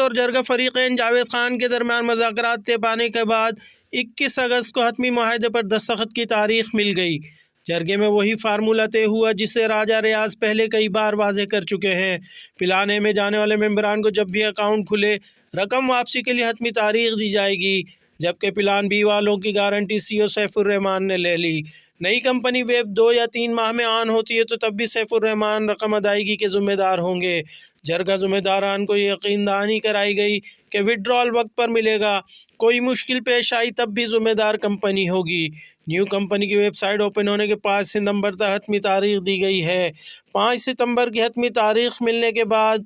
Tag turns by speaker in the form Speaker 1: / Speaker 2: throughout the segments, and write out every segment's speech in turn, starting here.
Speaker 1: اور جرگہ فریقین جاوید خان کے درمیان مذاکرات طے پانے کے بعد 21 اگست کو حتمی معاہدے پر دستخط کی تاریخ مل گئی۔ جرگے میں وہی فارمولہ طے ہوا جسے راجہ ریاض پہلے کئی بار واضح کر چکے ہیں۔ پلان اے میں جانے والے ممبران کو جب بھی اکاؤنٹ کھلے رقم واپسی کے لیے حتمی تاریخ دی جائے گی، جبکہ پلان بی والوں کی گارنٹی سی او سیف الرحمان نے لے لی۔ نئی کمپنی ویب 2 یا 3 ماہ میں آن ہوتی ہے تو تب بھی سیف الرحمان رقم ادائیگی کے ذمہ دار ہوں گے۔ جرگہ ذمہ داران کو یہ یقین دہانی کرائی گئی کہ وڈرال وقت پر ملے گا، کوئی مشکل پیش آئی تب بھی ذمہ دار کمپنی ہوگی۔ نیو کمپنی کی ویب سائٹ اوپن ہونے کے 5 ستمبر تک حتمی تاریخ دی گئی ہے۔ 5 ستمبر کی حتمی تاریخ ملنے کے بعد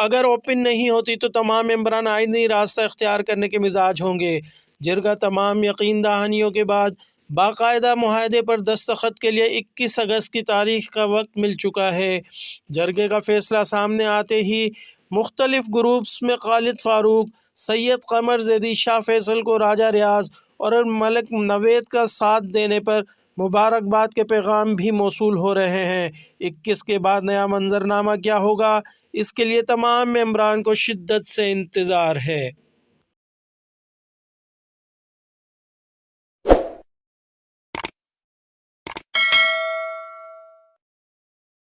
Speaker 1: اگر اوپن نہیں ہوتی تو تمام ممبران آئینی راستہ اختیار کرنے کے مزاج ہوں گے۔ جرگہ تمام یقین دہانیوں کے بعد باقاعدہ معاہدے پر دستخط کے لیے 21 اگست کی تاریخ کا وقت مل چکا ہے۔ جرگے کا فیصلہ سامنے آتے ہی مختلف گروپس میں خالد فاروق، سید قمر زیدی، شاہ فیصل کو راجہ ریاض اور ملک نوید کا ساتھ دینے پر مبارکباد کے پیغام بھی موصول ہو رہے ہیں۔ 21 کے بعد نیا منظرنامہ کیا ہوگا، اس کے لیے تمام ممبران کو شدت سے انتظار ہے۔